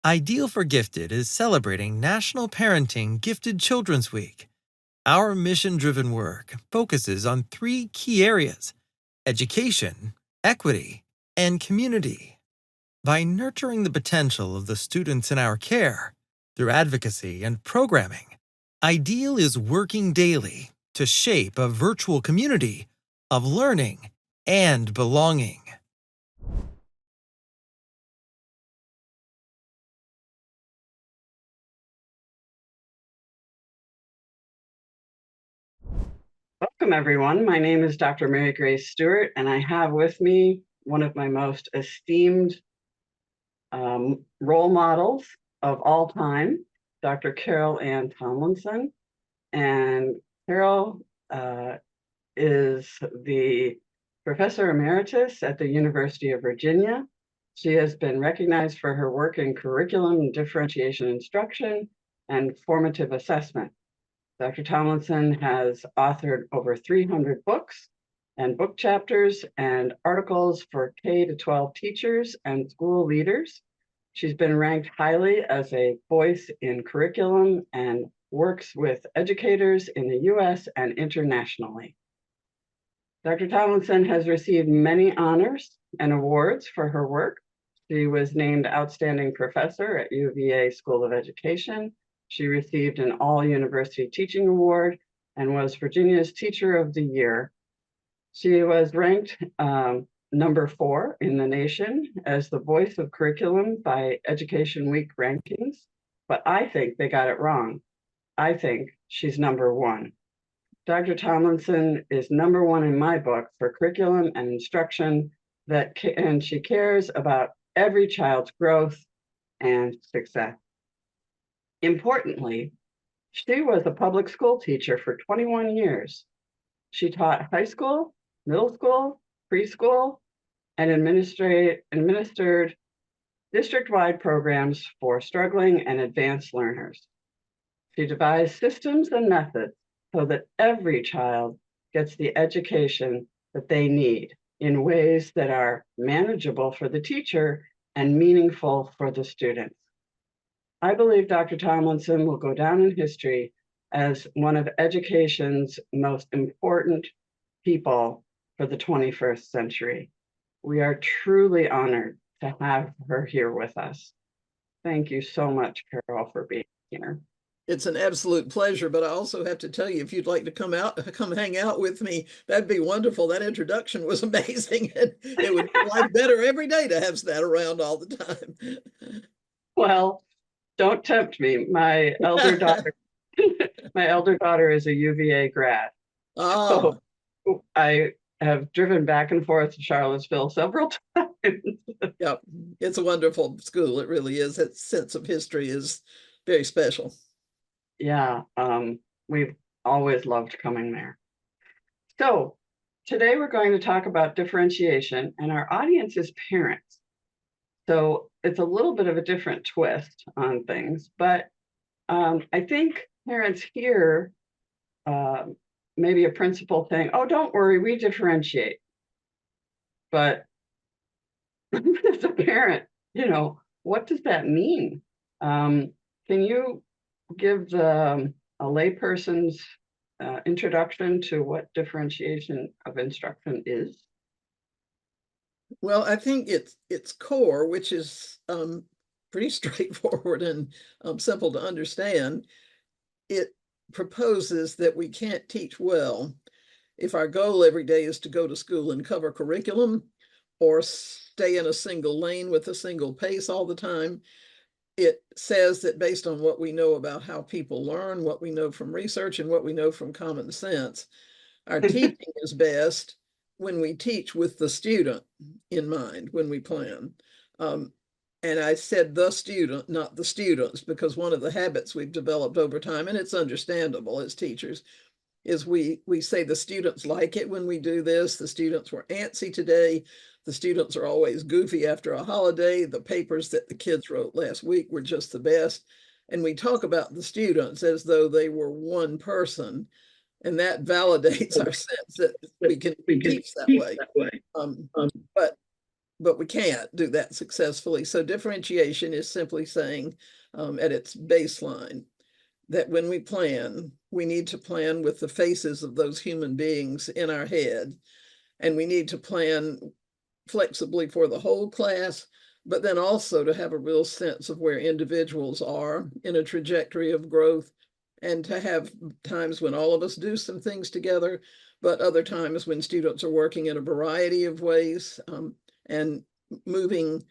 Ideal for Gifted is celebrating National Parenting Gifted Children's Week. Our mission driven work focuses on three key areas: education, equity, and community. By nurturing the potential of the students in our care through advocacy and programming, Ideal is working daily to shape a virtual community of learning and belonging. Welcome, everyone. My name is Dr. Mary Grace Stewart, and I have with me one of my most esteemed role models of all time, Dr. Carol Ann Tomlinson. And Carol is the Professor Emeritus at the University of Virginia. She has been recognized for her work in curriculum and differentiation instruction and formative assessment. Dr. Tomlinson has authored over 300 books and book chapters and articles for K-12 teachers and school leaders. She's been ranked highly as a voice in curriculum and works with educators in the US and internationally. Dr. Tomlinson has received many honors and awards for her work. She was named Outstanding Professor at UVA School of Education. She received an All-University Teaching Award and was Virginia's Teacher of the Year. She was ranked number 4 in the nation as the voice of curriculum by Education Week rankings, but I think they got it wrong. I think she's number 1. Dr. Tomlinson is number 1 in my book for curriculum and instruction and she cares about every child's growth and success. Importantly, she was a public school teacher for 21 years. She taught high school, middle school, preschool, and administered district-wide programs for struggling and advanced learners. She devised systems and methods so that every child gets the education that they need in ways that are manageable for the teacher and meaningful for the students. I believe Dr. Tomlinson will go down in history as one of education's most important people for the 21st century. We are truly honored to have her here with us. Thank you so much, Carol, for being here. It's an absolute pleasure, but I also have to tell you, if you'd like to come hang out with me, that'd be wonderful. That introduction was amazing. And it would be like better every day to have that around all the time. Well, don't tempt me. My elder daughter is a UVA grad. Oh. So I have driven back and forth to Charlottesville several times. Yeah, it's a wonderful school. It really is. That sense of history is very special. Yeah, we've always loved coming there. So today we're going to talk about differentiation, and our audience is parents. So it's a little bit of a different twist on things, but I think parents hear maybe a principal saying, "Oh, don't worry, we differentiate." But as a parent, what does that mean? Can you give a layperson's introduction to what differentiation of instruction is? Well, I think its core, which is pretty straightforward and simple to understand, it proposes that we can't teach well if our goal every day is to go to school and cover curriculum or stay in a single lane with a single pace all the time. It says that based on what we know about how people learn, what we know from research, and what we know from common sense, our teaching is best when we teach with the student in mind, when we plan. And I said the student, not the students, because one of the habits we've developed over time, and it's understandable as teachers, is we say the students like it when we do this. The students were antsy today. The students are always goofy after a holiday. The papers that the kids wrote last week were just the best. And we talk about the students as though they were one person. And that validates our sense that we can teach that way. But but we can't do that successfully. So differentiation is simply saying at its baseline that when we plan, we need to plan with the faces of those human beings in our head, and we need to plan flexibly for the whole class, but then also to have a real sense of where individuals are in a trajectory of growth, and to have times when all of us do some things together, but other times when students are working in a variety of ways and moving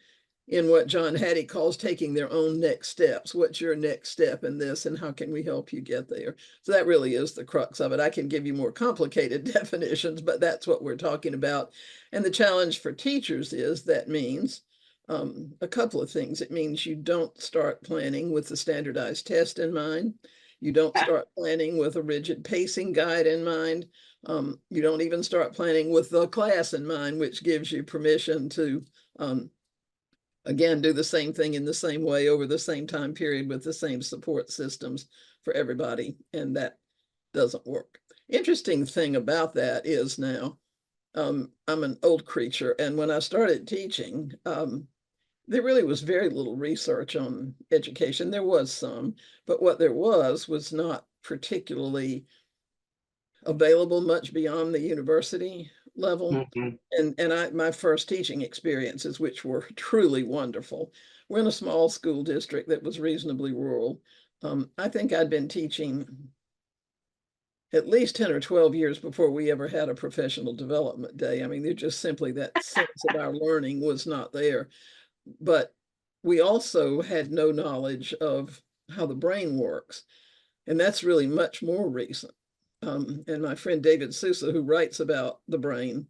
in what John Hattie calls taking their own next steps. What's your next step in this, and how can we help you get there? So that really is the crux of it. I can give you more complicated definitions, but that's what we're talking about. And the challenge for teachers is that means a couple of things. It means you don't start planning with the standardized test in mind. You don't start planning with a rigid pacing guide in mind. You don't even start planning with the class in mind, which gives you permission to again, do the same thing in the same way over the same time period with the same support systems for everybody. And that doesn't work. Interesting thing about that is now, I'm an old creature. And when I started teaching, there really was very little research on education. There was some, but what there was not particularly available much beyond the university level. And my first teaching experiences, which were truly wonderful, were in a small school district that was reasonably rural. I think I'd been teaching at least 10 or 12 years before we ever had a professional development day. I mean, there just simply that sense of our learning was not there. But we also had no knowledge of how the brain works. And that's really much more recent. And my friend David Sousa, who writes about the brain,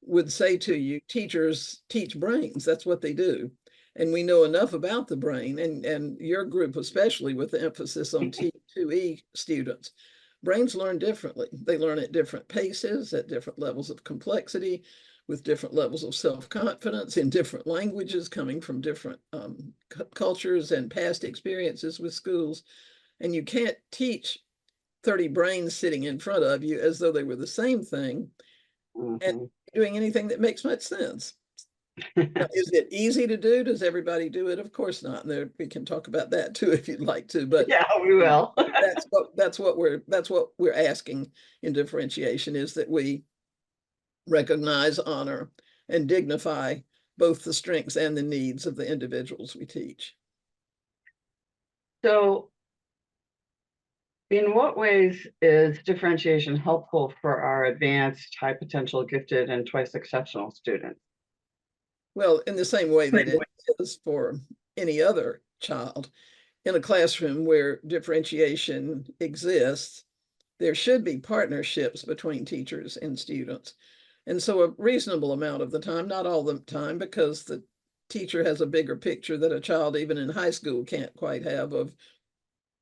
would say to you, teachers teach brains. That's what they do. And we know enough about the brain, and your group, especially with the emphasis on T2E students. Brains learn differently. They learn at different paces, at different levels of complexity, with different levels of self-confidence in different languages coming from different cultures and past experiences with schools. And you can't teach 30 brains sitting in front of you as though they were the same thing and doing anything that makes much sense. Now, is it easy to do? Does everybody do it? Of course not. And there, we can talk about that too if you'd like to. But yeah, we will. that's what we're asking in differentiation, is that we recognize, honor, and dignify both the strengths and the needs of the individuals we teach. So, in what ways is differentiation helpful for our advanced, high potential, gifted, and twice exceptional students? Well, in the same way that it is for any other child. In a classroom where differentiation exists, there should be partnerships between teachers and students. And so a reasonable amount of the time, not all the time, because the teacher has a bigger picture that a child even in high school can't quite have of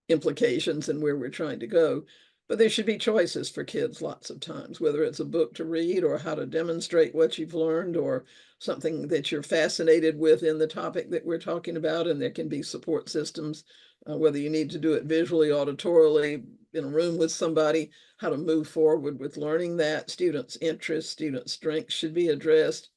implications and where we're trying to go. But there should be choices for kids lots of times, whether it's a book to read or how to demonstrate what you've learned or something that you're fascinated with in the topic that we're talking about. And there can be support systems, whether you need to do it visually, auditorily, in a room with somebody, how to move forward with learning that. Students' interests, students' strengths should be addressed.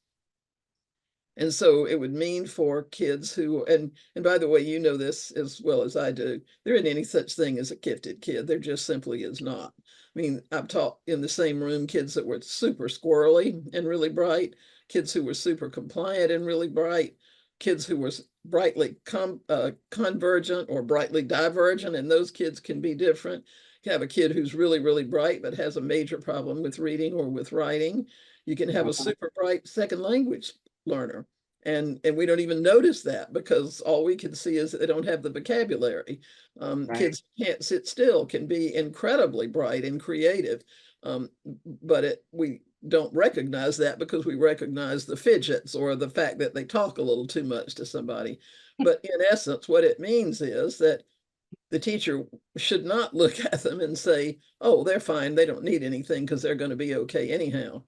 And so it would mean for kids who, and by the way, you know this as well as I do, there isn't any such thing as a gifted kid. There just simply is not. I mean, I've taught in the same room kids that were super squirrely and really bright, kids who were super compliant and really bright, kids who were brightly convergent or brightly divergent, and those kids can be different. You have a kid who's really, really bright, but has a major problem with reading or with writing. You can have a super bright second language learner. And we don't even notice that because all we can see is that they don't have the vocabulary. Kids who can't sit still can be incredibly bright and creative, but we don't recognize that because we recognize the fidgets or the fact that they talk a little too much to somebody. But in essence, what it means is that the teacher should not look at them and say, oh, they're fine, they don't need anything because they're going to be okay anyhow.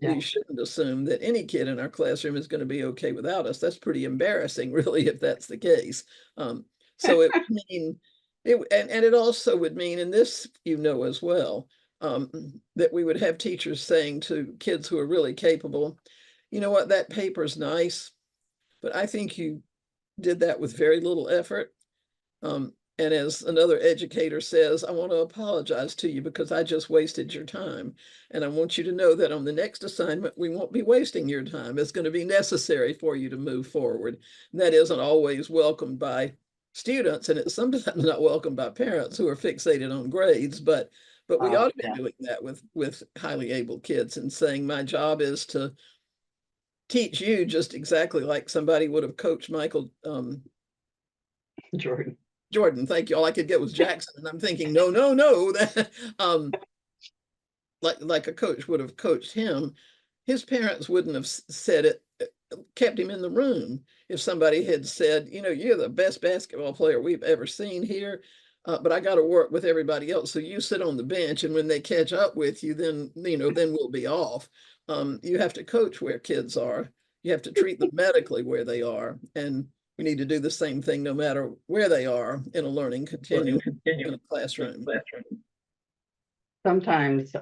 We shouldn't assume that any kid in our classroom is going to be okay without us. That's pretty embarrassing, really, if that's the case. So it would mean, and it also would mean, and this you know as well, that we would have teachers saying to kids who are really capable, you know what, that paper's nice, but I think you did that with very little effort. And as another educator says, I want to apologize to you because I just wasted your time. And I want you to know that on the next assignment, we won't be wasting your time. It's going to be necessary for you to move forward. And that isn't always welcomed by students, and it's sometimes not welcomed by parents who are fixated on grades, but we ought to be Yeah, doing that with highly able kids and saying, my job is to teach you just exactly like somebody would have coached Michael Jordan. Jordan. Thank you. All I could get was Jackson, and I'm thinking, no, no, no. That like a coach would have coached him. His parents wouldn't have said it, kept him in the room. If somebody had said, you know, you're the best basketball player we've ever seen here, but I got to work with everybody else. So you sit on the bench, and when they catch up with you, then, you know, then we'll be off. You have to coach where kids are. You have to treat them medically where they are. And we need to do the same thing no matter where they are in a learning continuum in a classroom. Sometimes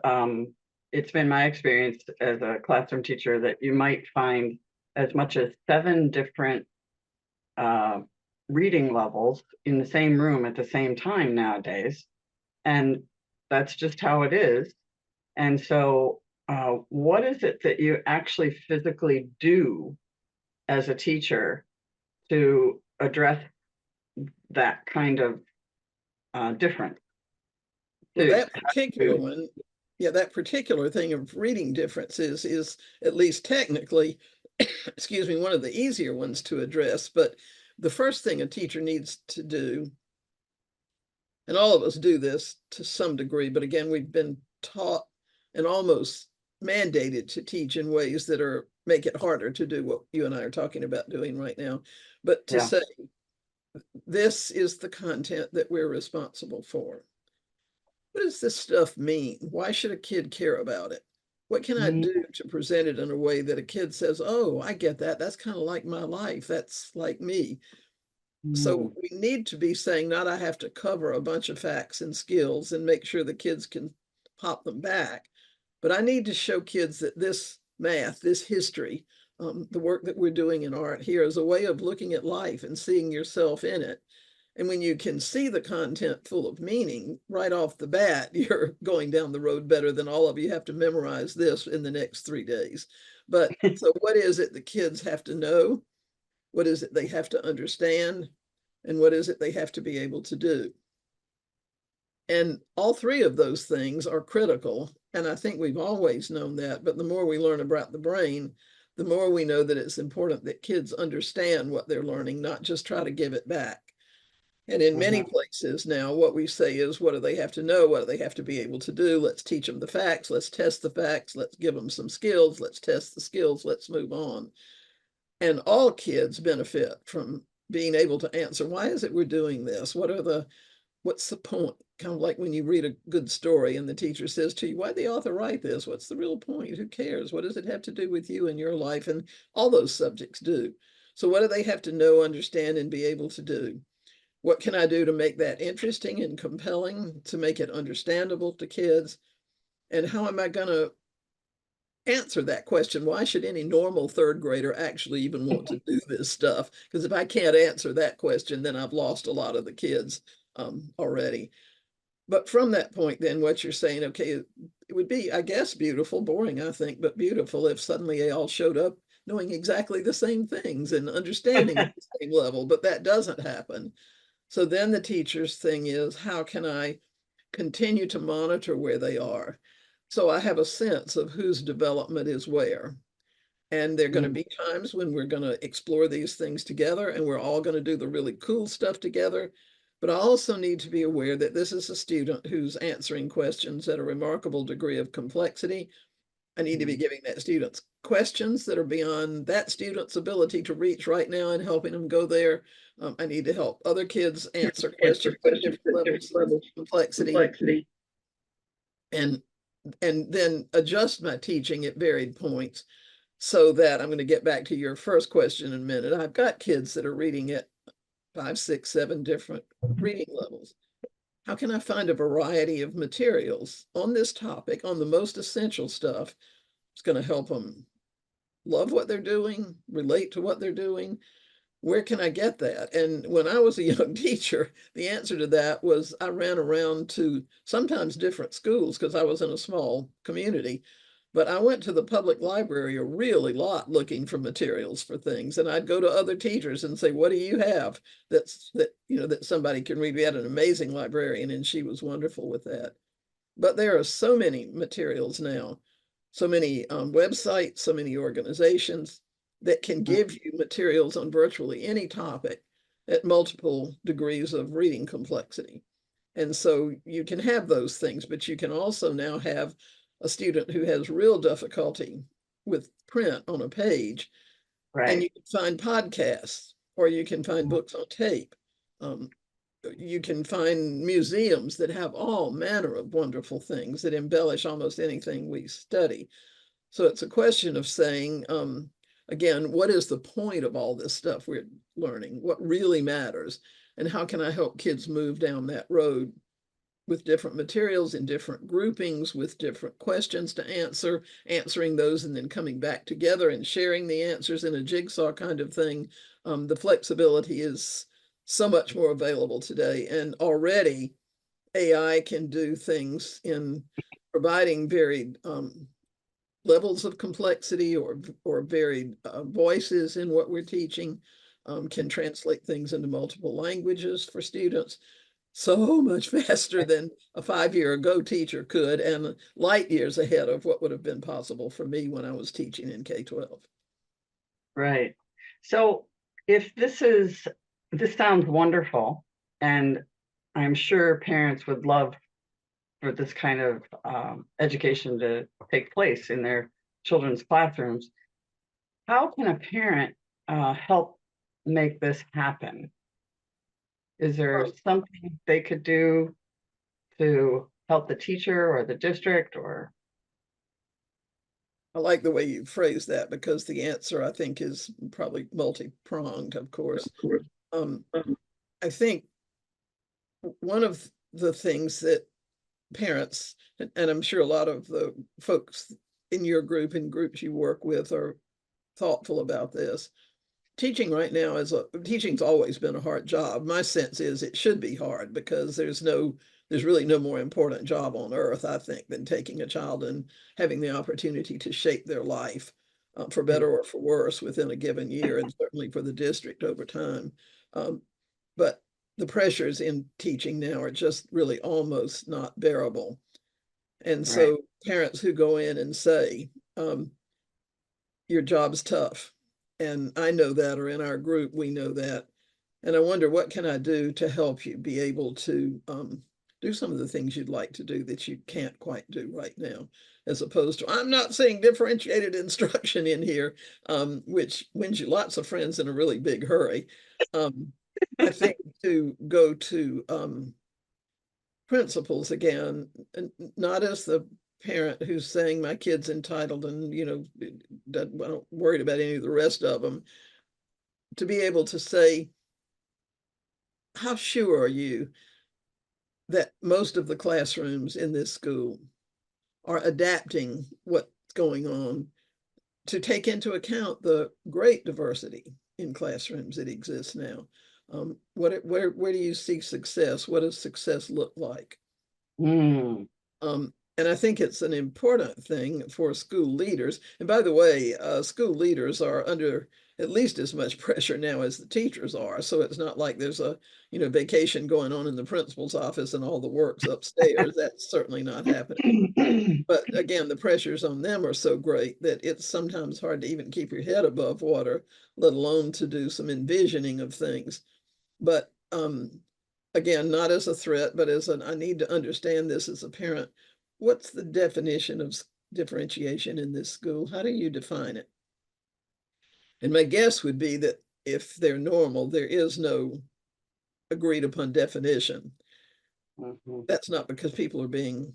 it's been my experience as a classroom teacher that you might find as much as 7 different reading levels in the same room at the same time nowadays. And that's just how it is. And so what is it that you actually physically do as a teacher to address that kind of difference? Well, To, that particular one, yeah, that particular thing of reading differences is at least technically, excuse me, one of the easier ones to address. But the first thing a teacher needs to do, and all of us do this to some degree, but again, we've been taught and almost mandated to teach in ways that are make it harder to do what you and I are talking about doing right now. But to yeah. say, this is the content that we're responsible for. What does this stuff mean? Why should a kid care about it? What can I do to present it in a way that a kid says, oh, I get that. That's kind of like my life. That's like me. So we need to be saying, not I have to cover a bunch of facts and skills and make sure the kids can pop them back, but I need to show kids that this math, this history, the work that we're doing in art here is a way of looking at life and seeing yourself in it. And when you can see the content full of meaning right off the bat, you're going down the road better than all of you have to memorize this in the next 3 days. But so what is it the kids have to know? What is it they have to understand? And what is it they have to be able to do? And all 3 of those things are critical. And I think we've always known that. But the more we learn about the brain, the more we know that it's important that kids understand what they're learning, not just try to give it back. And in many places now, what we say is, what do they have to know? What do they have to be able to do? Let's teach them the facts. Let's test the facts. Let's give them some skills. Let's test the skills. Let's move on. And all kids benefit from being able to answer, why is it we're doing this? What's the point? Kind of like when you read a good story and the teacher says to you, why'd the author write this? What's the real point? Who cares? What does it have to do with you and your life? And all those subjects do. So what do they have to know, understand, and be able to do? What can I do to make that interesting and compelling, to make it understandable to kids? And how am I going to answer that question? Why should any normal 3rd grader actually even want to do this stuff? Because if I can't answer that question, then I've lost a lot of the kids already. But from that point, then what you're saying, okay, it would be, I guess, beautiful, boring, I think, but beautiful if suddenly they all showed up knowing exactly the same things and understanding at the same level, but that doesn't happen. So then the teacher's thing is, how can I continue to monitor where they are? So I have a sense of whose development is where. And there are going to be times when we're going to explore these things together and we're all going to do the really cool stuff together. But I also need to be aware that this is a student who's answering questions at a remarkable degree of complexity. I need to be giving that student questions that are beyond that student's ability to reach right now and helping them go there. I need to help other kids answer questions at different levels of complexity. And then adjust my teaching at varied points so that I'm going to get back to your first question in a minute. I've got kids that are reading at 5, 6, 7 different reading levels. How can I find a variety of materials on this topic, on the most essential stuff? It's going to help them love what they're doing, relate to what they're doing? Where can I get that? And when I was a young teacher, the answer to that was I ran around to sometimes different schools because I was in a small community. But I went to the public library a really lot looking for materials for things. And I'd go to other teachers and say, what do you have that somebody can read? We had an amazing librarian and she was wonderful with that. But there are so many materials now, so many websites, so many organizations that can give you materials on virtually any topic at multiple degrees of reading complexity. And so you can have those things, but you can also now have a student who has real difficulty with print on a page, and Right. you can find podcasts or you can find books on tape. Um, you can find museums that have all manner of wonderful things that embellish almost anything we study. So it's a question of saying, again, what is the point of all this stuff we're learning? What really matters? And how can I help kids move down that road with different materials in different groupings, with different questions to answer, answering those and then coming back together and sharing the answers in a jigsaw kind of thing. The flexibility is so much more available today. And already AI can do things in providing varied levels of complexity or varied voices in what we're teaching, can translate things into multiple languages for students so much faster than a 5 year ago teacher could, and light years ahead of what would have been possible for me when I was teaching in K-12. Right. So if this sounds wonderful, and I'm sure parents would love for this kind of education to take place in their children's classrooms, how can a parent help make this happen? Is there something they could do to help the teacher or the district or? I like the way you phrase that because the answer, I think, is probably multi-pronged, of course. Um, I think one of the things that parents, and I'm sure a lot of the folks in your group and groups you work with are thoughtful about this. Teaching's always been a hard job. My sense is it should be hard because there's really no more important job on earth, I think, than taking a child and having the opportunity to shape their life, for better or for worse within a given year, and certainly for the district over time. Um, but the pressures in teaching now are just really almost not bearable. And Right. so parents who go in and say, um, your job's tough. And I know that, or in our group, we know that. And I wonder, what can I do to help you be able to do some of the things you'd like to do that you can't quite do right now, as opposed to, I'm not seeing differentiated instruction in here, which wins you lots of friends in a really big hurry. Um, I think to go to principles again, and not as the parent who's saying my kid's entitled and not worried about any of the rest of them, to be able to say, how sure are you that most of the classrooms in this school are adapting what's going on to take into account the great diversity in classrooms that exists now? Where do you see success? What does success look like? Mm, And I think it's an important thing for school leaders. And by the way, school leaders are under at least as much pressure now as the teachers are. So it's not like there's a vacation going on in the principal's office and all the work's upstairs. That's certainly not happening. But again, the pressures on them are so great that it's sometimes hard to even keep your head above water, let alone to do some envisioning of things. But again, not as a threat, but I need to understand this as a parent. What's the definition of differentiation in this school? How do you define it? And my guess would be that if they're normal, there is no agreed upon definition. mhm. That's not because people are being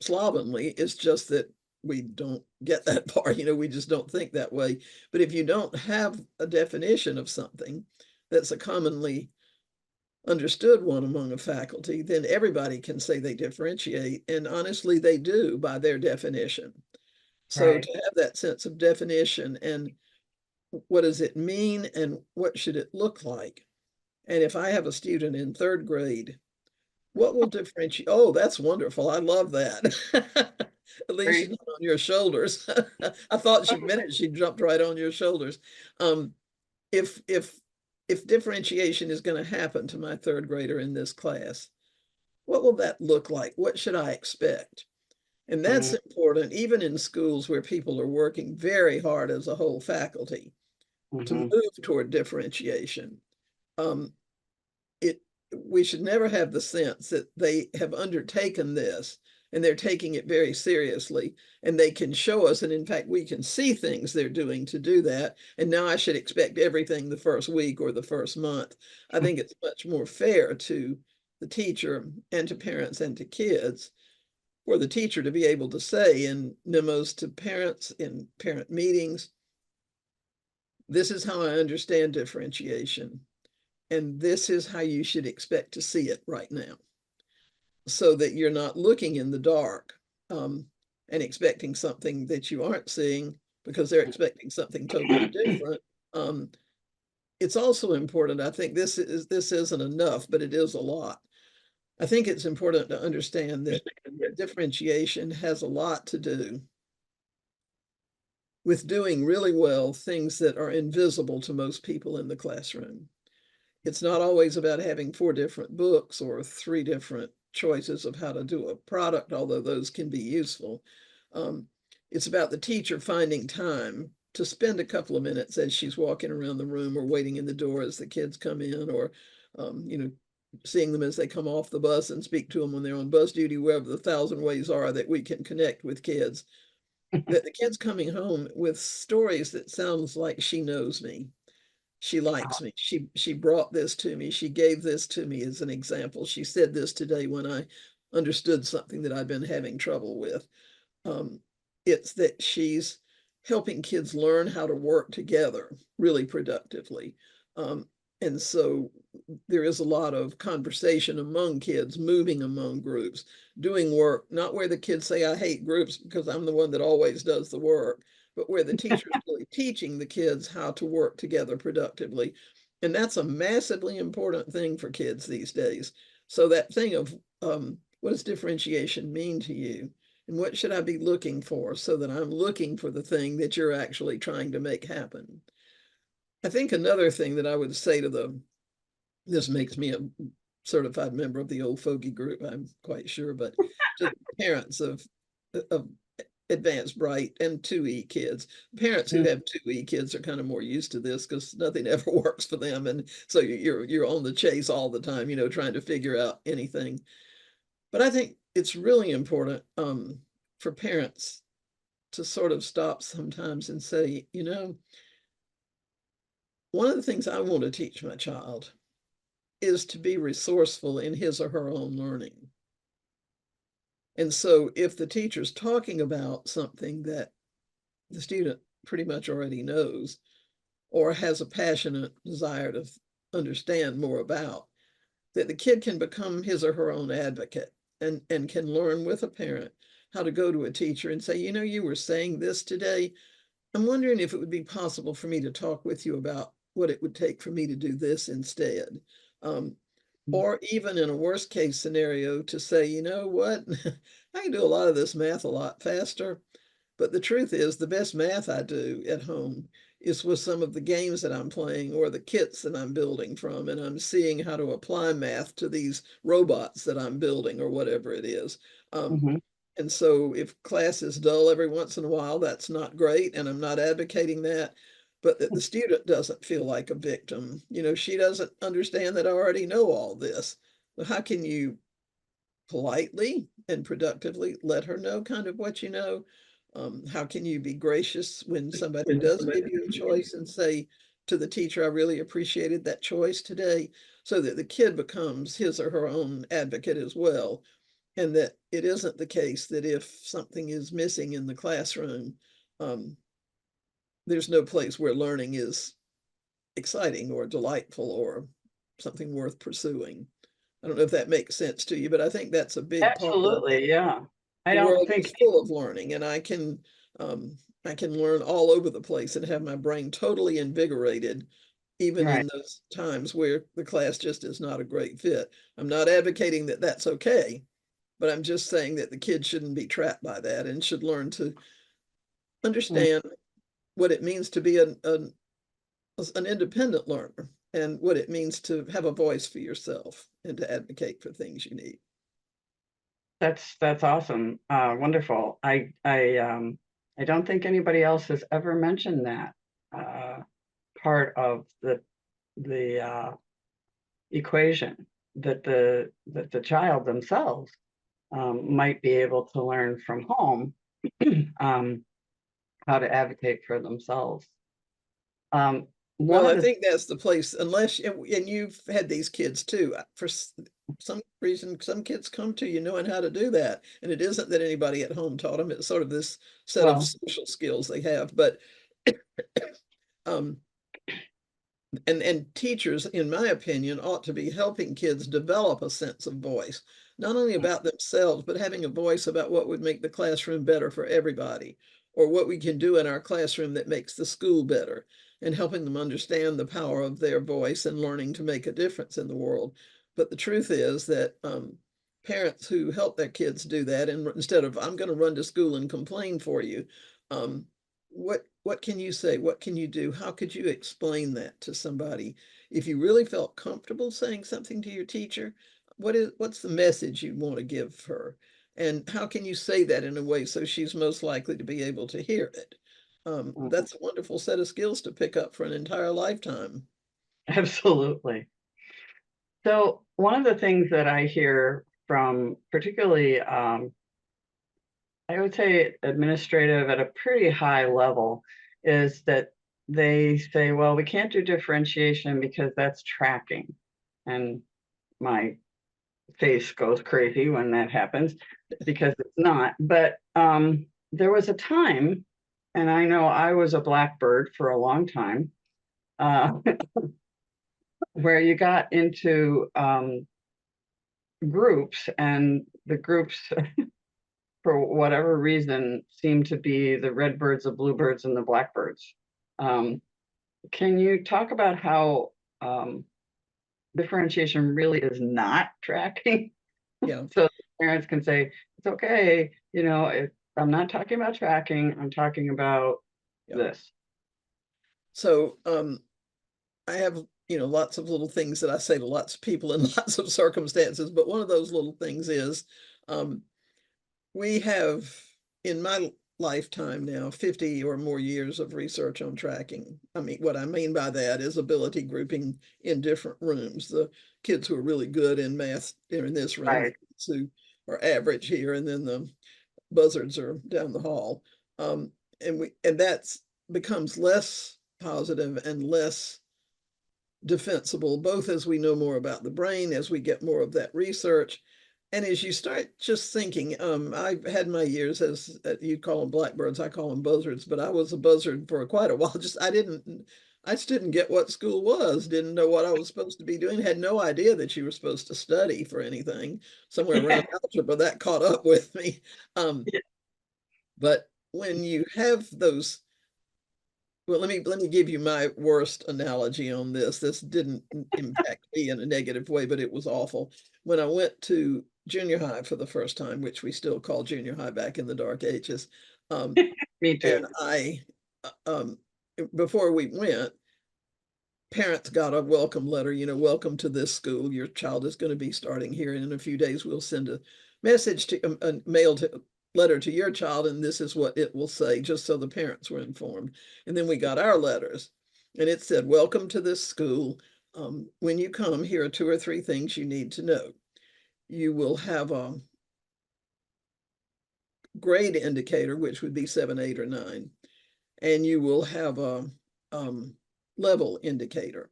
slovenly, it's just that we don't get that far. We just don't think that way. But if you don't have a definition of something that's a commonly understood one among a faculty, then everybody can say they differentiate. And honestly, they do by their definition. So Right. to have that sense of definition and what does it mean and what should it look like? And if I have a student in third grade, what will differentiate? Oh, that's wonderful. I love that. At least she's Great. not on your shoulders. I thought she minute she jumped right on your shoulders. Um, if differentiation is going to happen to my third grader in this class, what will that look like? What should I expect? And that's Mhm, important, even in schools where people are working very hard as a whole faculty to mhm. move toward differentiation. Um, it we should never have the sense that they have undertaken this and they're taking it very seriously and they can show us, and in fact we can see things they're doing to do that, and now I should expect everything the first week or the first month. I think it's much more fair to the teacher and to parents and to kids for the teacher to be able to say in memos to parents, in parent meetings, this is how I understand differentiation, and this is how you should expect to see it right now, so that you're not looking in the dark um, and expecting something that you aren't seeing because they're expecting something totally different. Um, it's also important, I think this isn't enough, but it is a lot. I think it's important to understand that differentiation has a lot to do with doing really well things that are invisible to most people in the classroom. It's not always about having 4 different books or 3 different choices of how to do a product, although those can be useful. Um, it's about the teacher finding time to spend a couple of minutes as she's walking around the room or waiting in the door as the kids come in, or seeing them as they come off the bus and speak to them when they're on bus duty, wherever the thousand ways are that we can connect with kids. That the kids coming home with stories that sounds like she knows me, she likes me, she brought this to me, she gave this to me as an example, she said this today when I understood something that I've been having trouble with. um, it's that she's helping kids learn how to work together really productively. um, and so there is a lot of conversation among kids, moving among groups, doing work, not where the kids say, I hate groups because I'm the one that always does the work, but where the teacher is really teaching the kids how to work together productively. And that's a massively important thing for kids these days. So that thing of what does differentiation mean to you? And what should I be looking for so that I'm looking for the thing that you're actually trying to make happen? I think another thing that I would say to them, this makes me a certified member of the old fogey group, I'm quite sure, but to parents of advanced bright and 2E kids. Parents who Mm, have 2E kids are kind of more used to this because nothing ever works for them. And so you're on the chase all the time, trying to figure out anything. But I think it's really important for parents to sort of stop sometimes and say, one of the things I want to teach my child is to be resourceful in his or her own learning. And so if the teacher's talking about something that the student pretty much already knows or has a passionate desire to understand more about, that the kid can become his or her own advocate and can learn with a parent how to go to a teacher and say, you were saying this today. I'm wondering if it would be possible for me to talk with you about what it would take for me to do this instead. Um, mm. or even in a worst case scenario to say, you know what, I can do a lot of this math a lot faster. But the truth is, the best math I do at home is with some of the games that I'm playing or the kits that I'm building from, and I'm seeing how to apply math to these robots that I'm building or whatever it is. Um, Mhm. and so if class is dull every once in a while, that's not great, and I'm not advocating that, but that the student doesn't feel like a victim. She doesn't understand that I already know all this. So how can you politely and productively let her know kind of what you know? How can you be gracious when somebody does give you a choice and say to the teacher, I really appreciated that choice today, so that the kid becomes his or her own advocate as well. And that it isn't the case that if something is missing in the classroom, um, there's no place where learning is exciting or delightful or something worth pursuing. I don't know if that makes sense to you, but I think that's a big part of it. Absolutely, yeah. I The don't world think is full of learning, and I can I can learn all over the place and have my brain totally invigorated, even Right. in those times where the class just is not a great fit. I'm not advocating that that's okay, but I'm just saying that the kids shouldn't be trapped by that and should learn to Mm. understand what it means to be an independent learner and what it means to have a voice for yourself and to advocate for things you need. That's awesome. Wonderful. I don't think anybody else has ever mentioned that part of the equation, that the child themselves might be able to learn from home um, how to advocate for themselves. One Well, of I the think that's the place, unless, and you've had these kids too. For some reason, some kids come to you knowing how to do that. And it isn't that anybody at home taught them, it's sort of this set of well, social skills they have. But um, and teachers, in my opinion, ought to be helping kids develop a sense of voice, not only about themselves, but having a voice about what would make the classroom better for everybody, or what we can do in our classroom that makes the school better, and helping them understand the power of their voice and learning to make a difference in the world. But the truth is that parents who help their kids do that, and instead of "I'm going to run to school and complain for you," um, what can you say? What can you do? How could you explain that to somebody? If you really felt comfortable saying something to your teacher, what's the message you want to give her? And how can you say that in a way so she's most likely to be able to hear it? That's a wonderful set of skills to pick up for an entire lifetime. absolutely. So one of the things that I hear from particularly, I would say administrative at a pretty high level, is that they say, well, we can't do differentiation because that's tracking. And my face goes crazy when that happens because it's not. But there was a time, and I know I was a blackbird for a long time, uh, where you got into groups, and the groups, for whatever reason, seem to be the redbirds, the bluebirds, and the blackbirds. Um, can you talk about how differentiation really is not tracking? Yeah, So parents can say, it's okay, I'm not talking about tracking, I'm talking about yeah. this. So I have, lots of little things that I say to lots of people in lots of circumstances, but one of those little things is um, we have, in my lifetime now, 50 or more years of research on tracking. I mean, what I mean by that is ability grouping in different rooms. The kids who are really good in math are in this room, the Right. kids who are average here, and then the buzzards are down the hall. And that's becomes less positive and less defensible, both as we know more about the brain, as we get more of that research, and as you start just thinking. I've had my years as you call them blackbirds, I call them buzzards, but I was a buzzard for quite a while. I just didn't get what school was, didn't know what I was supposed to be doing, had no idea that you were supposed to study for anything. Somewhere around algebra, that caught up with me. Um, but when you have those, well, let me give you my worst analogy on this. This didn't impact me in a negative way, but it was awful. When I went to junior high for the first time, which we still call junior high back in the dark ages, Me and too. I, before we went, parents got a welcome letter, welcome to this school. Your child is going to be starting here, and in a few days we'll send a message to a mail to letter to your child, and this is what it will say, just so the parents were informed. And then we got our letters, and it said, welcome to this school. When you come, here are two or three things you need to know. You will have a grade indicator, which would be 7, 8, or 9, and you will have a level indicator,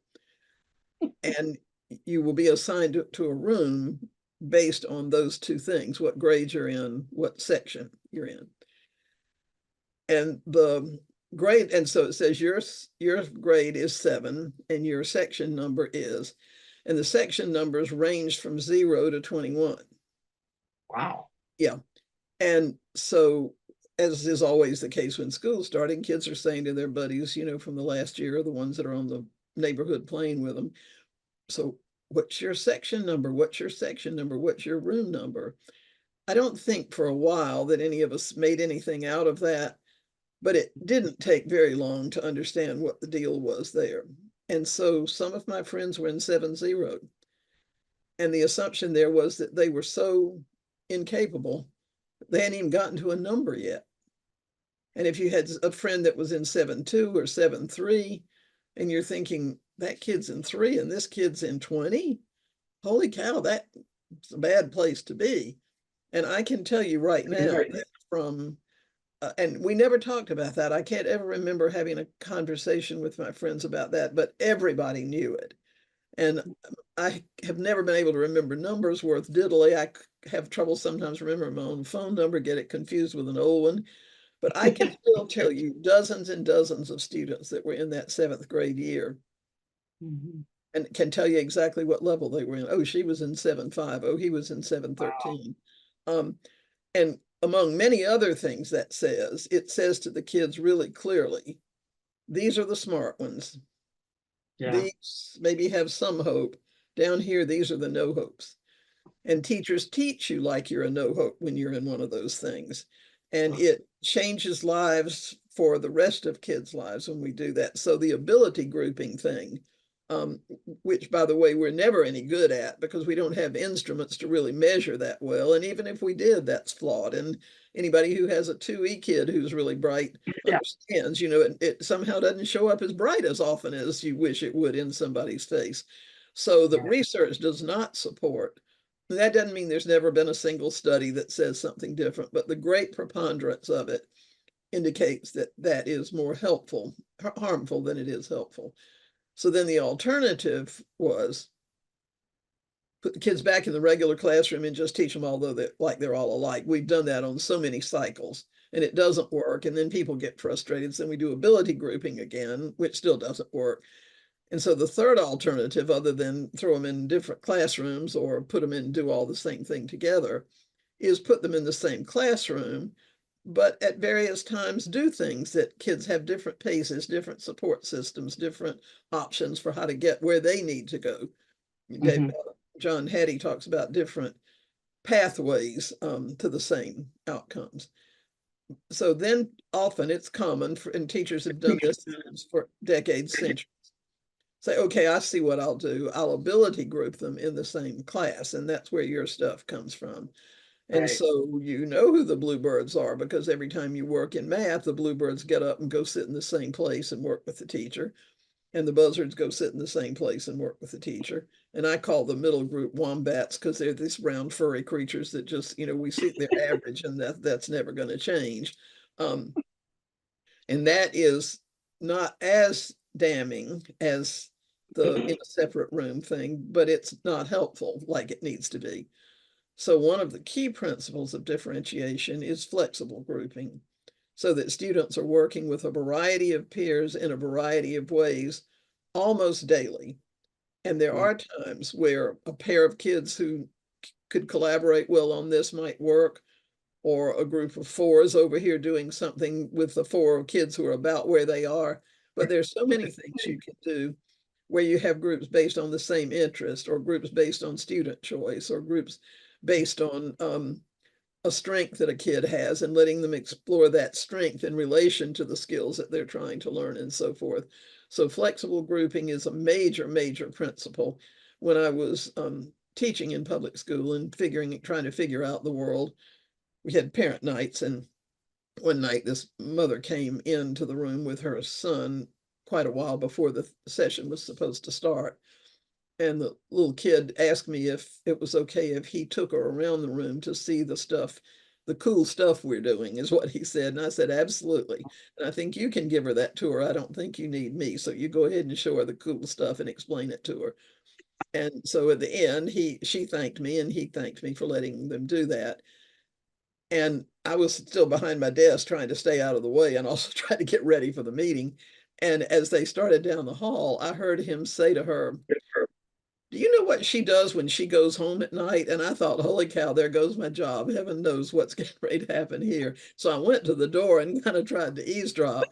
and you will be assigned to a room based on those two things: what grade you're in, what section you're in. And the grade, and so it says your grade is 7 and your section number is, and the section numbers range from 0 to 21. Wow. Yeah. And so as is always the case when school's starting, kids are saying to their buddies, from the last year, the ones that are on the neighborhood playing with them, so what's your section number? What's your section number? What's your room number? I don't think for a while that any of us made anything out of that, but it didn't take very long to understand what the deal was there. And so some of my friends were in 7-0. And the assumption there was that they were so incapable, they hadn't even gotten to a number yet. And if you had a friend that was in 7-2 or 7-3, and you're thinking, that kid's in 3 and this kid's in 20, holy cow, that's a bad place to be. And I can tell you right now that from, and we never talked about that. I can't ever remember having a conversation with my friends about that, but everybody knew it. And I have never been able to remember numbers worth diddly. I have trouble sometimes remembering my own phone number, get it confused with an old one. But I can still tell you dozens and dozens of students that were in that 7th grade year and can tell you exactly what level they were in. Oh, she was in 7-5. Oh, he was in 7-13. And among many other things that says, it says to the kids really clearly, these are the smart ones. Yeah. These maybe have some hope. Down here, these are the no hopes. And teachers teach you like you're a no hope when you're in one of those things. And it changes lives for the rest of kids' lives when we do that. So the ability grouping thing, which by the way, we're never any good at because we don't have instruments to really measure that well. And even if we did, that's flawed. And anybody who has a 2E kid who's really bright understands, it somehow doesn't show up as bright as often as you wish it would in somebody's face. So the research does not support. That doesn't mean there's never been a single study that says something different, but the great preponderance of it indicates that that is more harmful than it is helpful. So then the alternative was put the kids back in the regular classroom and just teach them, although they're all alike. We've done that on so many cycles and it doesn't work. And then people get frustrated. So then we do ability grouping again, which still doesn't work. And so the third alternative, other than throw them in different classrooms or put them in and do all the same thing together, is put them in the same classroom, but at various times do things that kids have different paces, different support systems, different options for how to get where they need to go. John Hattie talks about different pathways to the same outcomes. So then often it's common and teachers have done this for decades, centuries. Say, okay, I see what I'll do. I'll ability group them in the same class, and that's where your stuff comes from. And so you know who the bluebirds are because every time you work in math, the bluebirds get up and go sit in the same place and work with the teacher. And the buzzards go sit in the same place and work with the teacher. And I call the middle group wombats because they're these brown furry creatures that just, we see their average and that's never going to change. And that is not as damning as the in a separate room thing, but it's not helpful like it needs to be. So one of the key principles of differentiation is flexible grouping, so that students are working with a variety of peers in a variety of ways almost daily. And there are times where a pair of kids who could collaborate well on this might work, or a group of 4s over here doing something with the 4 kids who are about where they are. But there's so many things you can do where you have groups based on the same interest, or groups based on student choice, or groups based on a strength that a kid has and letting them explore that strength in relation to the skills that they're trying to learn and so forth. So flexible grouping is a major, major principle. When I was teaching in public school and trying to figure out the world, we had parent nights, and one night this mother came into the room with her son quite a while before the session was supposed to start. And the little kid asked me if it was okay if he took her around the room to see the cool stuff we're doing, is what he said. And I said, absolutely. And I think you can give her that tour. I don't think you need me. So you go ahead and show her the cool stuff and explain it to her. And so at the end, she thanked me and he thanked me for letting them do that. And I was still behind my desk trying to stay out of the way and also trying to get ready for the meeting. And as they started down the hall, I heard him say to her, do you know what she does when she goes home at night? And I thought, holy cow, there goes my job. Heaven knows what's getting ready to happen here. So I went to the door and kind of tried to eavesdrop.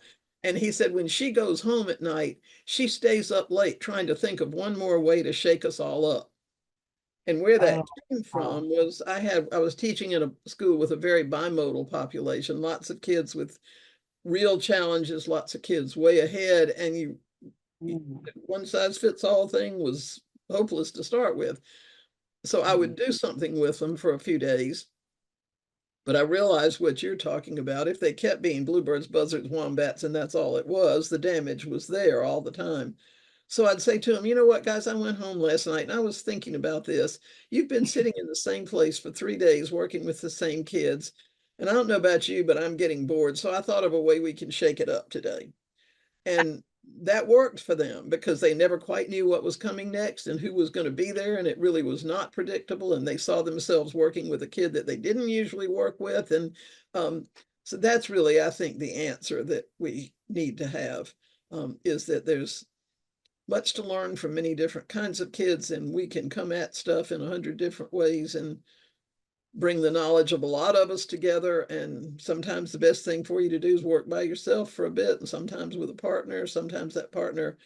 And he said, when she goes home at night, she stays up late trying to think of one more way to shake us all up. And where Oh, that came wow. from was I was teaching in a school with a very bimodal population, lots of kids with real challenges, lots of kids way ahead, and Mm, one size fits all thing was hopeless to start with. So I mm. would do something with them for a few days. But I realized what you're talking about. If they kept being bluebirds, buzzards, wombats, and that's all it was, the damage was there all the time. So I'd say to them, you know what, guys, I went home last night and I was thinking about this. You've been sitting in the same place for 3 days working with the same kids. And I don't know about you, but I'm getting bored. So I thought of a way we can shake it up today. And that worked for them because they never quite knew what was coming next and who was going to be there. And it really was not predictable. And they saw themselves working with a kid that they didn't usually work with. And so that's really, I think, the answer that we need to have is that there's much to learn from many different kinds of kids, and we can come at stuff in 100 different ways and bring the knowledge of a lot of us together. And sometimes the best thing for you to do is work by yourself for a bit, and sometimes with a partner. Sometimes that partner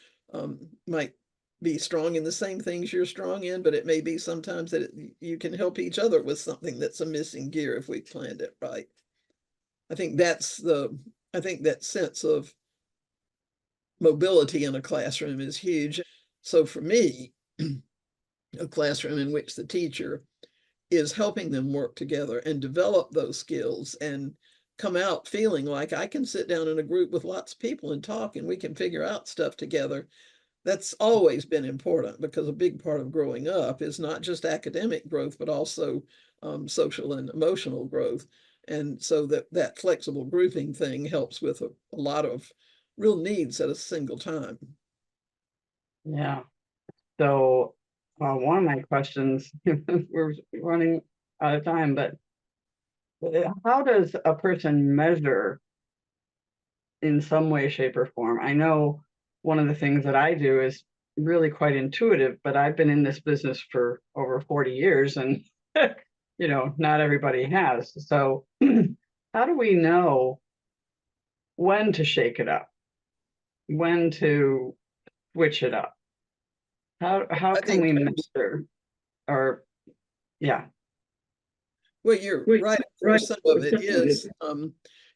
might be strong in the same things you're strong in, but it may be sometimes that you can help each other with something that's a missing gear if we planned it right. I think I think that sense of mobility in a classroom is huge. So for me, a classroom in which the teacher is helping them work together and develop those skills and come out feeling like I can sit down in a group with lots of people and talk and we can figure out stuff together. That's always been important because a big part of growing up is not just academic growth, but also social and emotional growth. And so that flexible grouping thing helps with a lot of real needs at a single time. Yeah. So one of my questions, we're running out of time, but how does a person measure in some way, shape, or form? I know one of the things that I do is really quite intuitive, but I've been in this business for over 40 years and not everybody has. So how do we know when to shake it up, when to switch it up? How I can think we measure or yeah. Well, you're Wait, right. Of right. course, some of it is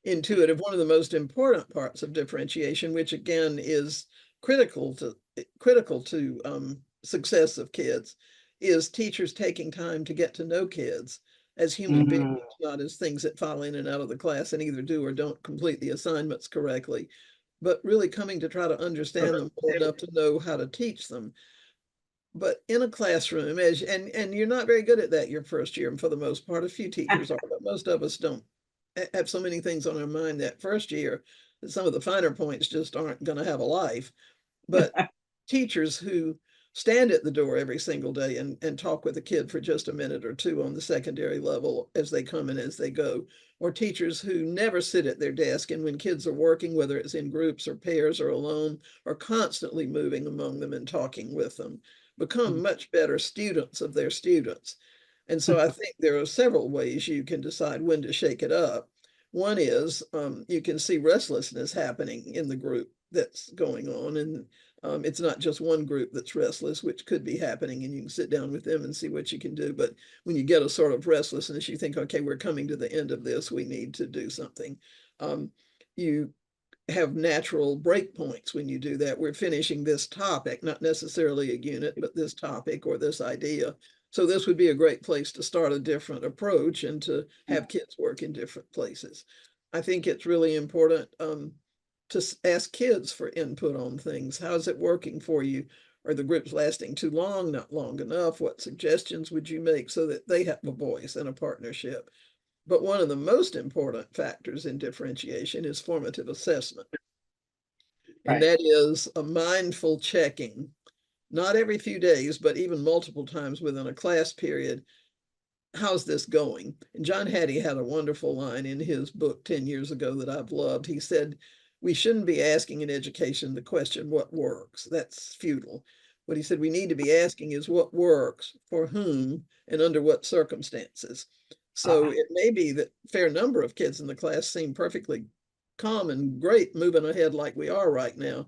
intuitive. One of the most important parts of differentiation, which again is critical to success of kids, is teachers taking time to get to know kids as human beings, Mm, not as things that fall in and out of the class and either do or don't complete the assignments correctly, but really coming to try to understand them well enough to know how to teach them. But in a classroom, and you're not very good at that your first year, and for the most part, a few teachers are, but most of us don't have so many things on our mind that first year that some of the finer points just aren't going to have a life. But teachers who stand at the door every single day and talk with a kid for just a minute or two on the secondary level as they come and as they go, or teachers who never sit at their desk and when kids are working, whether it's in groups or pairs or alone, are constantly moving among them and talking with them, become much better students of their students. And so I think there are several ways you can decide when to shake it up. One is you can see restlessness happening in the group that's going on. And it's not just one group that's restless, which could be happening, and you can sit down with them and see what you can do. But when you get a sort of restlessness, you think, okay, we're coming to the end of this, we need to do something. You have natural breakpoints when you do that. We're finishing this topic, not necessarily a unit, but this topic or this idea. So this would be a great place to start a different approach and to have kids work in different places. I think it's really important to ask kids for input on things. How's it working for you? Are the groups lasting too long, not long enough? What suggestions would you make so that they have a voice and a partnership? But one of the most important factors in differentiation is formative assessment. And right. that is a mindful checking, not every few days, but even multiple times within a class period. How's this going? And John Hattie had a wonderful line in his book 10 years ago that I've loved. He said, we shouldn't be asking in education the question, what works? That's futile. What he said we need to be asking is what works for whom and under what circumstances. So it may be that a fair number of kids in the class seem perfectly calm and great moving ahead like we are right now.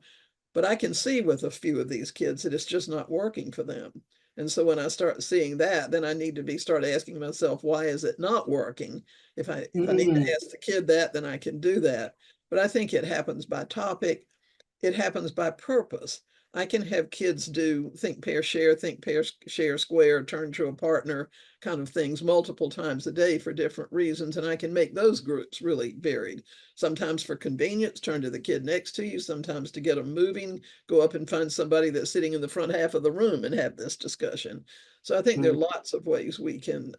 But I can see with a few of these kids that it's just not working for them. And so when I start seeing that, then I need to start asking myself, why is it not working? If I need to ask the kid that, then I can do that. But I think it happens by topic. It happens by purpose. I can have kids do think, pair, share, square, turn to a partner kind of things multiple times a day for different reasons. And I can make those groups really varied. Sometimes for convenience, turn to the kid next to you. Sometimes to get them moving, go up and find somebody that's sitting in the front half of the room and have this discussion. So I think there are lots of ways we can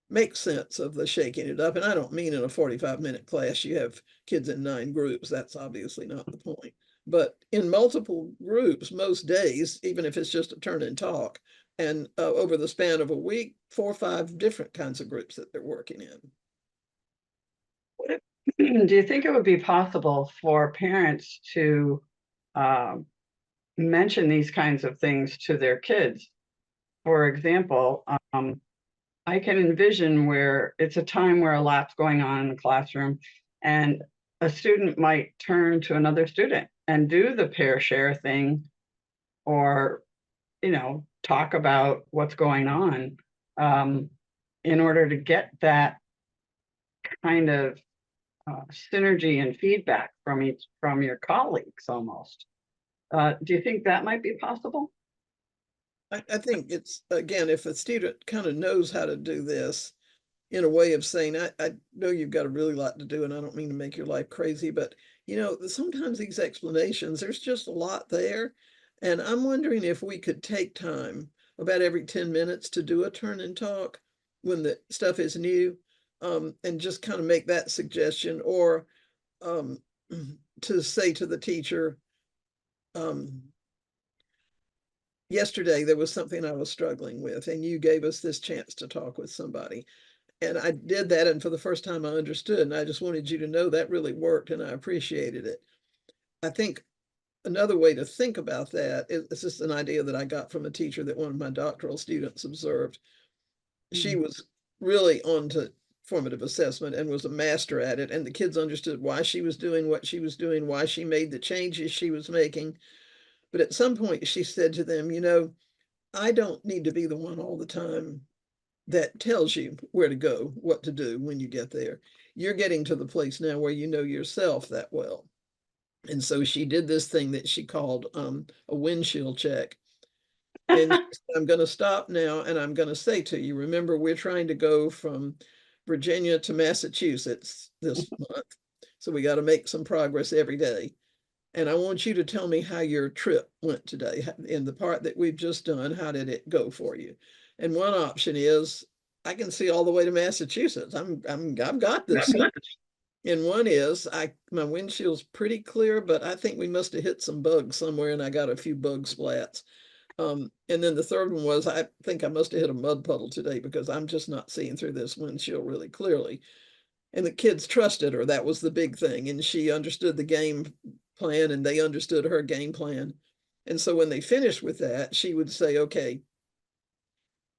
make sense of the shaking it up. And I don't mean in a 45-minute class, you have kids in 9 groups. That's obviously not the point. But in multiple groups, most days, even if it's just a turn and talk, and over the span of a week, 4 or 5 different kinds of groups that they're working in. Do you think it would be possible for parents to mention these kinds of things to their kids? For example, I can envision where it's a time where a lot's going on in the classroom, and a student might turn to another student and do the pair share thing, or, talk about what's going on, in order to get that kind of synergy and feedback from your colleagues almost. Do you think that might be possible? I think it's, again, if a student kind of knows how to do this in a way of saying, I know you've got a really lot to do, and I don't mean to make your life crazy, but sometimes these explanations, there's just a lot there. And I'm wondering if we could take time about every 10 minutes to do a turn and talk when the stuff is new, and just kind of make that suggestion, or to say to the teacher, yesterday there was something I was struggling with, and you gave us this chance to talk with somebody. And I did that, and for the first time I understood, and I just wanted you to know that really worked, and I appreciated it. I think another way to think about that is, this is an idea that I got from a teacher that one of my doctoral students observed. She was really on to formative assessment and was a master at it, and the kids understood why she was doing what she was doing, why she made the changes she was making. But at some point she said to them, I don't need to be the one all the time that tells you where to go, what to do when you get there. You're getting to the place now where you know yourself that well. And so she did this thing that she called a windshield check. And she said, I'm going to stop now, and I'm going to say to you, remember, we're trying to go from Virginia to Massachusetts this month. So we got to make some progress every day. And I want you to tell me how your trip went today. In the part that we've just done, how did it go for you? And one option is, I can see all the way to Massachusetts. I've got this. And one is, my windshield's pretty clear, but I think we must have hit some bugs somewhere, and I got a few bug splats. And then the third one was, I think I must have hit a mud puddle today because I'm just not seeing through this windshield really clearly. And the kids trusted her. That was the big thing. And she understood the game plan, and they understood her game plan. And so when they finished with that, she would say, okay,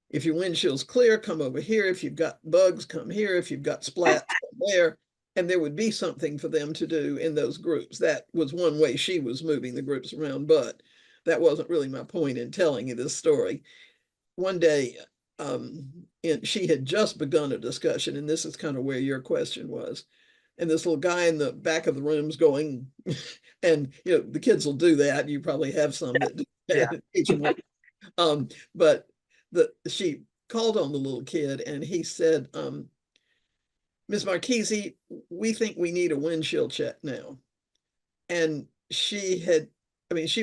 if your windshield's clear, come over here. If you've got bugs, come here. If you've got splats, come there. And there would be something for them to do in those groups. That was one way she was moving the groups around, but that wasn't really my point in telling you this story. One day, and she had just begun a discussion, and this is kind of where your question was. And this little guy in the back of the room's going, and the kids will do that. You probably have some that do that. Yeah. But she called on the little kid, and he said, Ms. Marchese, we think we need a windshield check now. And she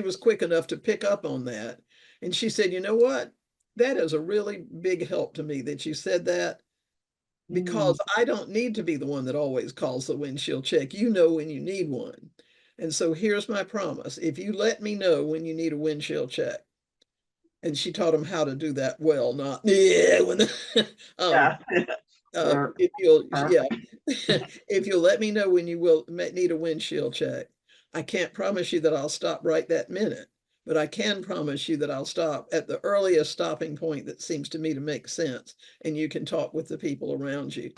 was quick enough to pick up on that. And she said, you know what? That is a really big help to me that you said that, because I don't need to be the one that always calls the windshield check. You know when you need one. And so here's my promise. If you let me know when you need a windshield check, and she taught him how to do that well, not, yeah, when Yeah. if you'll, yeah, if you'll let me know when you will need a windshield check. I can't promise you that I'll stop right that minute, but I can promise you that I'll stop at the earliest stopping point that seems to me to make sense, and you can talk with the people around you.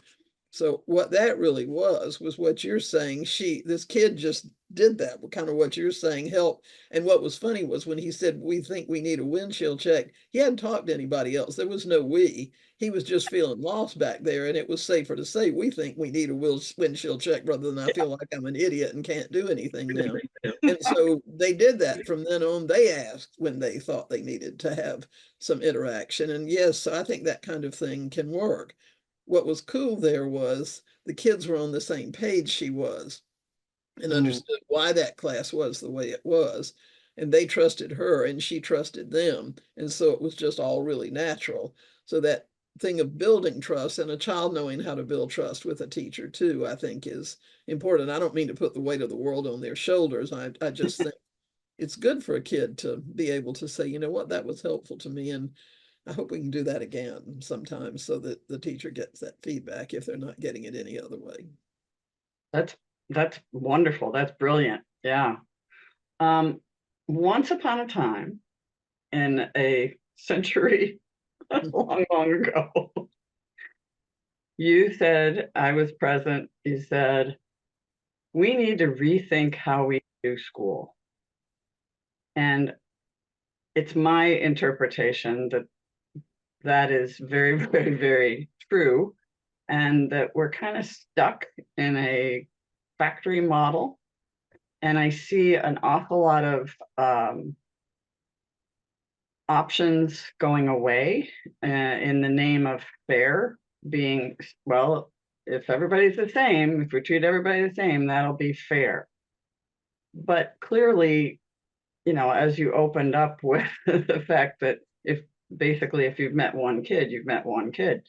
So what that really was what you're saying. This kid just did that, kind of what you're saying, help. And what was funny was when he said, we think we need a windshield check, he hadn't talked to anybody else. There was no we. He was just feeling lost back there. And it was safer to say, we think we need a windshield check rather than I feel like I'm an idiot and can't do anything now. And so they did that from then on. They asked when they thought they needed to have some interaction. And yes, I think that kind of thing can work. What was cool there was the kids were on the same page she was and understood why that class was the way it was. And they trusted her and she trusted them. And so it was just all really natural. So that thing of building trust and a child knowing how to build trust with a teacher too, I think is important. I don't mean to put the weight of the world on their shoulders. I just think it's good for a kid to be able to say, you know what, that was helpful to me. And I hope we can do that again sometimes so that the teacher gets that feedback if they're not getting it any other way. That's wonderful. That's brilliant. Yeah. Once upon a time in a century long, long ago, you said, I was present, you said, we need to rethink how we do school. And it's my interpretation that that is very, very, very true, and that we're kind of stuck in a factory model. And I see an awful lot of options going away in the name of fair, being, well, if everybody's the same, if we treat everybody the same, that'll be fair. But clearly, you know, as you opened up with the fact that if you've met one kid, you've met one kid.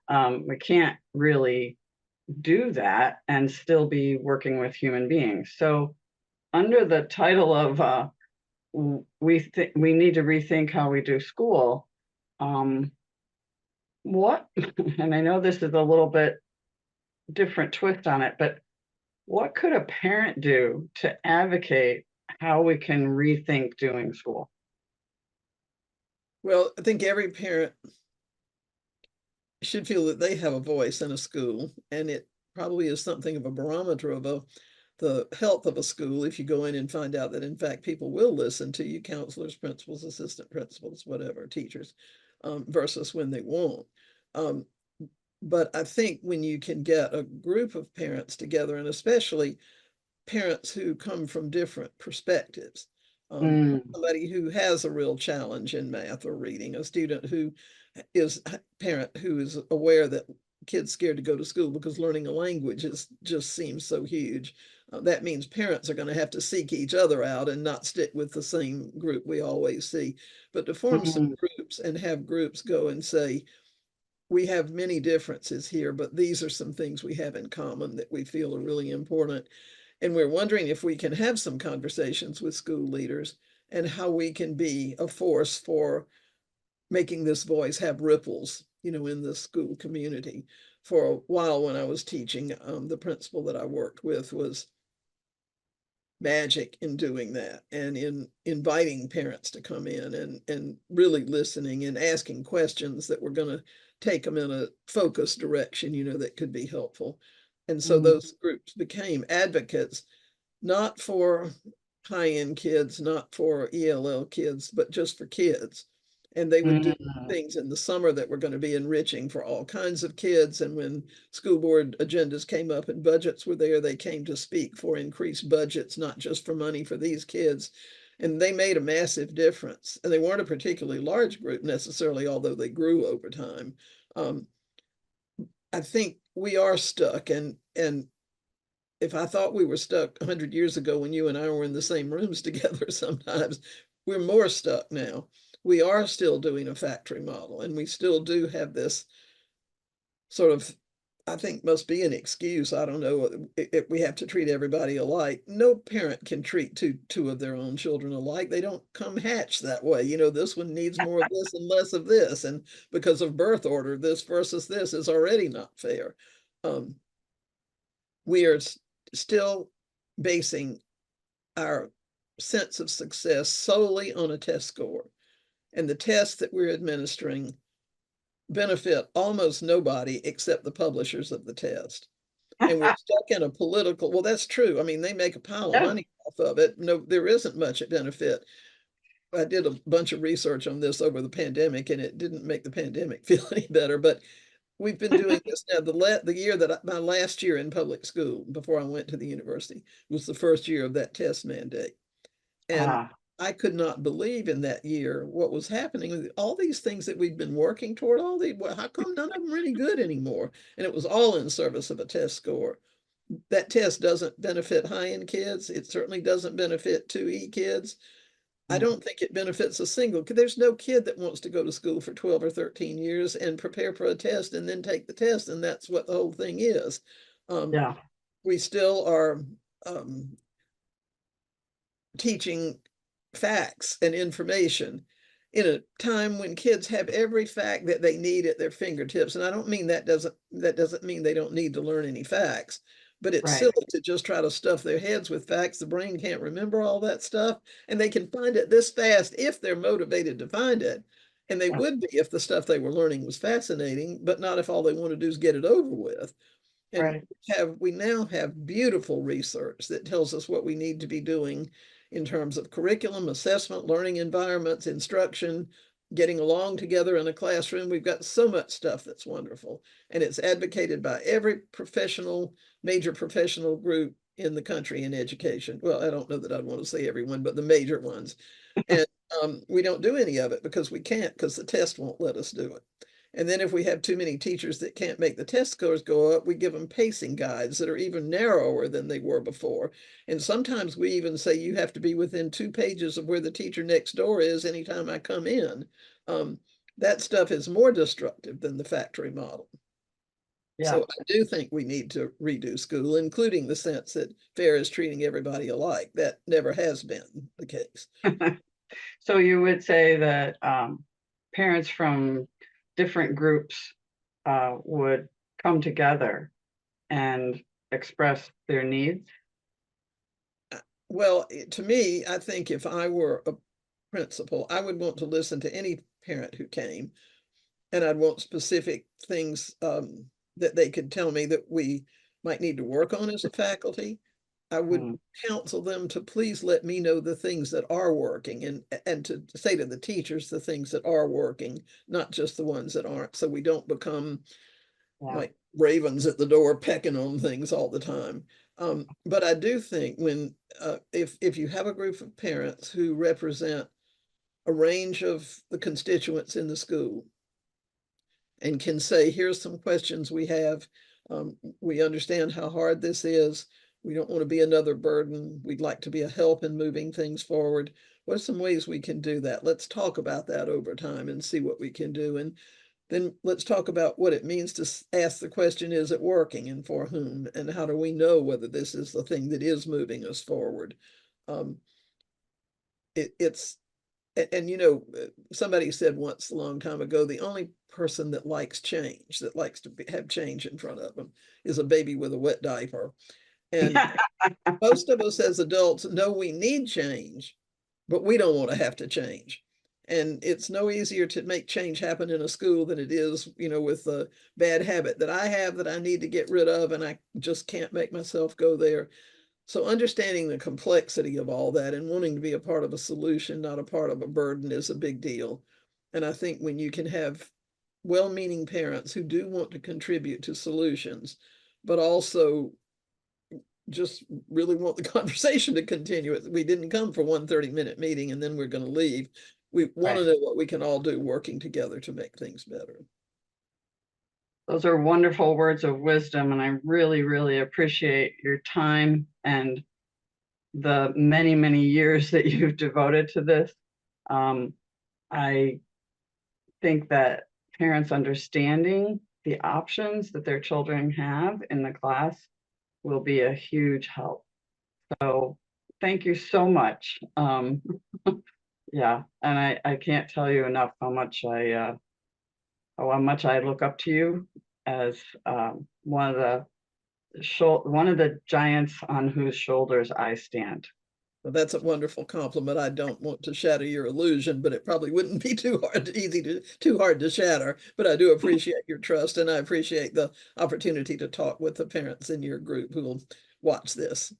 We can't really do that and still be working with human beings. So under the title of we need to rethink how we do school, what, and I know this is a little bit different twist on it, but what could a parent do to advocate how we can rethink doing school? Well, I think every parent should feel that they have a voice in a school, and it probably is something of a barometer of the health of a school if you go in and find out that in fact people will listen to you, counselors, principals, assistant principals, whatever, teachers, versus when they won't. But I think when you can get a group of parents together, and especially parents who come from different perspectives, somebody who has a real challenge in math or reading, a student who is a parent who is aware that kids scared to go to school because learning a language just seems so huge. That means parents are going to have to seek each other out and not stick with the same group we always see, but to form some groups and have groups go and say, we have many differences here, but these are some things we have in common that we feel are really important. And we're wondering if we can have some conversations with school leaders and how we can be a force for making this voice have ripples, you know, in the school community. For a while when I was teaching, the principal that I worked with was magic in doing that and in inviting parents to come in and really listening and asking questions that were going to take them in a focused direction, you know, that could be helpful. And so those groups became advocates, not for high-end kids, not for ELL kids, but just for kids. And they would do things in the summer that were going to be enriching for all kinds of kids. And when school board agendas came up and budgets were there, they came to speak for increased budgets, not just for money for these kids. And they made a massive difference. And they weren't a particularly large group necessarily, although they grew over time. I think we are stuck. And if I thought we were stuck 100 years ago when you and I were in the same rooms together, sometimes we're more stuck now. We are still doing a factory model, and we still do have this sort of, I think must be an excuse. I don't know if we have to treat everybody alike. No parent can treat two of their own children alike. They don't come hatched that way. You know, this one needs more of this and less of this. And because of birth order, this versus this is already not fair. We are still basing our sense of success solely on a test score. And the tests that we're administering benefit almost nobody except the publishers of the test. And we're stuck in a political, well, that's true. I mean, they make a pile of Yeah. money off of it. No, there isn't much benefit. I did a bunch of research on this over the pandemic, and it didn't make the pandemic feel any better. But we've been doing this now. The year that my last year in public school before I went to the university was the first year of that test mandate. And Ah, I could not believe in that year what was happening with all these things that we've been working toward. Well, how come none of them are any good anymore? And it was all in service of a test score. That test doesn't benefit high-end kids. It certainly doesn't benefit 2E kids. I mm, don't think it benefits a single kid. There's no kid that wants to go to school for 12 or 13 years and prepare for a test and then take the test. And that's what the whole thing is. Um, yeah. we still are um, teaching facts and information in a time when kids have every fact that they need at their fingertips. And I don't mean that doesn't mean they don't need to learn any facts, but it's Right. silly to just try to stuff their heads with facts. The brain can't remember all that stuff, and they can find it this fast if they're motivated to find it. And they Yeah. would be if the stuff they were learning was fascinating, but not if all they want to do is get it over with. And Right. we now have beautiful research that tells us what we need to be doing in terms of curriculum, assessment, learning environments, instruction, getting along together in a classroom. We've got so much stuff that's wonderful. And it's advocated by every major professional group in the country in education. Well, I don't know that I'd want to say everyone, but the major ones. And we don't do any of it because we can't, because the test won't let us do it. And then if we have too many teachers that can't make the test scores go up, we give them pacing guides that are even narrower than they were before. And sometimes we even say you have to be within 2 pages of where the teacher next door is anytime I come in. Um, that stuff is more destructive than the factory model. Yeah. So I do think we need to redo school, including the sense that fair is treating everybody alike. That never has been the case. So you would say that parents from different groups would come together and express their needs? Well, to me, I think if I were a principal, I would want to listen to any parent who came, and I'd want specific things that they could tell me that we might need to work on as a faculty. I would Mm, counsel them to please let me know the things that are working, and to say to the teachers the things that are working, not just the ones that aren't, so we don't become yeah. like ravens at the door pecking on things all the time. But I do think when if you have a group of parents who represent a range of the constituents in the school and can say, here's some questions we have. We understand how hard this is. We don't want to be another burden. We'd like to be a help in moving things forward. What are some ways we can do that? Let's talk about that over time and see what we can do. And then let's talk about what it means to ask the question, is it working and for whom? And how do we know whether this is the thing that is moving us forward? Um, it's and somebody said once a long time ago, the only person that likes change, that likes to have change in front of them, is a baby with a wet diaper. And most of us as adults know we need change, but we don't want to have to change. And it's no easier to make change happen in a school than it is, with a bad habit that I have that I need to get rid of, and I just can't make myself go there. So understanding the complexity of all that and wanting to be a part of a solution, not a part of a burden, is a big deal. And I think when you can have well-meaning parents who do want to contribute to solutions, but also just really want the conversation to continue. We didn't come for one 30-minute meeting and then we're going to leave. We want to Right. know what we can all do working together to make things better. Those are wonderful words of wisdom, and I really, really appreciate your time and the many, many years that you've devoted to this. Um, I think that parents understanding the options that their children have in the class will be a huge help. So thank you so much. Yeah, and I can't tell you enough how much I look up to you as one of the giants on whose shoulders I stand. Well, that's a wonderful compliment. I don't want to shatter your illusion, but it probably wouldn't be too hard to shatter. But I do appreciate your trust, and I appreciate the opportunity to talk with the parents in your group who will watch this.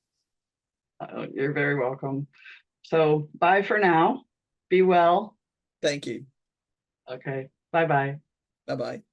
You're very welcome. So bye for now. Be well. Thank you. Okay. Bye-bye. Bye-bye.